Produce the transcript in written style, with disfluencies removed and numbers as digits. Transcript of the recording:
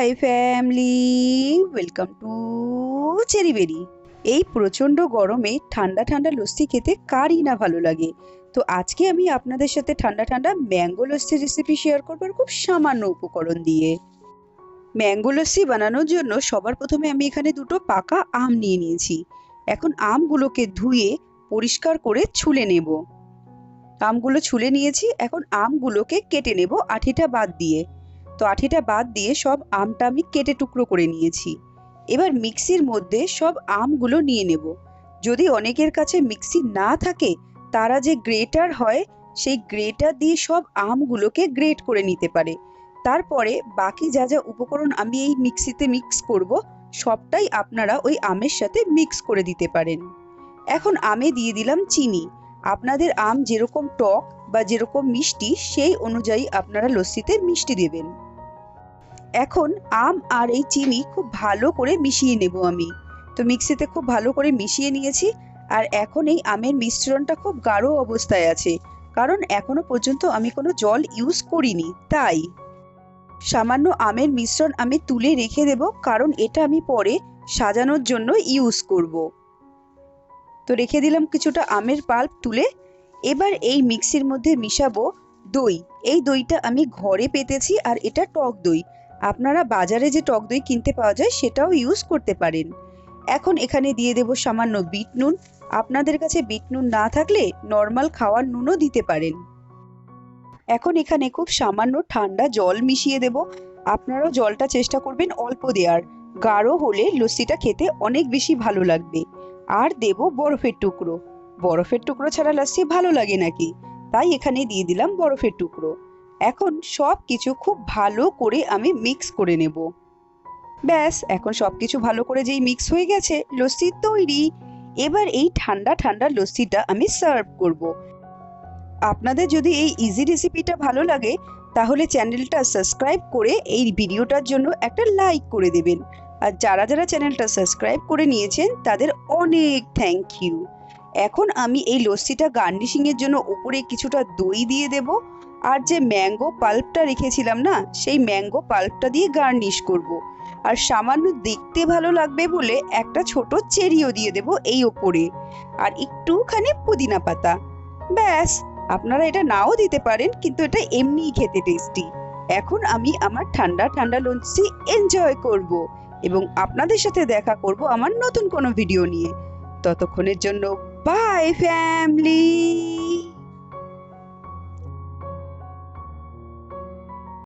High family, welcome to Cherryberry. এই প্রচণ্ড গরমে ঠান্ডা ঠান্ডা লস্যি খেতে কারই না ভালো লাগে। তো আজকে আমি আপনাদের সাথে ঠান্ডা ঠান্ডা ম্যাঙ্গো লস্যি রেসিপি শেয়ার করবার খুব সামান্য উপকরণ দিয়ে। ম্যাঙ্গো লস্যি বানানোর জন্য সবার প্রথমে আমি এখানে দুটো পাকা আম নিয়ে নিয়েছি। এখন আমগুলোকে ধুয়ে পরিষ্কার করে ছুলে নেব। আমগুলো ছুলে নিয়েছি, এখন আমগুলোকে কেটে নেব আঠিটা বাদ দিয়ে। তো আঠিটা বাদ দিয়ে সব আমটা আমি কেটে টুকরো করে নিয়েছি। এবার মিক্সির মধ্যে সব আমগুলো নিয়ে নেব। যদি অনেকের কাছে মিক্সি না থাকে, তারা যে গ্রেটার হয় সেই গ্রেটার দিয়ে সব আমগুলোকে গ্রেট করে নিতে পারে। তারপরে বাকি যা যা উপকরণ আমি এই মিক্সিতে মিক্স করব, সবটাই আপনারা ওই আমের সাথে মিক্স করে দিতে পারেন। এখন আমে দিয়ে দিলাম চিনি। আপনাদের আম যেরকম টক বা যেরকম মিষ্টি, সেই অনুযায়ী আপনারা লস্যিতে মিষ্টি দেবেন। এখন আম আর এই চিনি খুব ভালো করে মিশিয়ে নেব আমি। তো মিক্সিতে খুব ভালো করে মিশিয়ে নিয়েছি। আর এখন এই আমের মিশ্রণটা খুব গাঢ় অবস্থায় আছে, কারণ এখনো পর্যন্ত আমি কোনো জল ইউজ করিনি। তাই সামান্য আমের মিশ্রণ আমি তুলে রেখে দেব, কারণ এটা আমি পরে সাজানোর জন্য ইউজ করব। তো রেখে দিলাম কিছুটা আমের পাল্প তুলে। এবার এই মিক্সির মধ্যে মিশাবো দই। এই দইটা আমি ঘরে পেতেছি, আর এটা টক দই। আপনারা বাজারে যে টক দই কিনতে পাওয়া যায় সেটাও ইউজ করতে পারেন। এখন এখানে দিয়ে দেব সামান্য বিট নুন। আপনাদের কাছে বিট নুন না থাকলে নর্মাল খাওয়ার নুনও দিতে পারেন। এখন এখানে খুব সামান্য ঠান্ডা জল মিশিয়ে দেব। আপনারাও জলটা চেষ্টা করবেন অল্প দেওয়ার। গাঢ় হলে লস্যিটা খেতে অনেক বেশি ভালো লাগবে। আর দেব বরফের টুকরো। বরফের টুকরো ছাড়া লস্যি ভালো লাগে নাকি? তাই এখানে দিয়ে দিলাম বরফের টুকরো। এখন সব কিছু খুব ভালো করে আমি মিক্স করে নেব। ব্যাস, এখন সব কিছু ভালো করে যেই মিক্স হয়ে গেছে, লস্যি তৈরি। এবার এই ঠান্ডা ঠান্ডা লস্যিটা আমি সার্ভ করব। আপনাদের যদি এই ইজি রেসিপিটা ভালো লাগে, তাহলে চ্যানেলটা সাবস্ক্রাইব করে এই ভিডিওটার জন্য একটা লাইক করে দেবেন। আর যারা যারা চ্যানেলটা সাবস্ক্রাইব করে নিয়েছেন, তাদের অনেক থ্যাংক ইউ। এখন আমি এই লস্যিটা গার্নিশিংয়ের জন্য উপরে কিছুটা দই দিয়ে দেব। আর যে ম্যাঙ্গো পাল্পটা রেখেছিলাম না, সেই ম্যাঙ্গো পাল্পটা দিয়ে গার্নিশ করব। আর সামান্য দেখতে ভালো লাগবে বলে একটা ছোট চেরিও দিয়ে দেব এই ওপরে। আর একটুখানি পুদিনা পাতা। ব্যাস, আপনারা এটা নাও দিতে পারেন, কিন্তু এটা এমনিই খেতে টেস্টি। এখন আমি আমার ঠান্ডা ঠান্ডা লস্যি এনজয় করব এবং আপনাদের সাথে দেখা করব আমার নতুন কোনো ভিডিও নিয়ে। ততক্ষণের জন্য বাই ফ্যামিলি।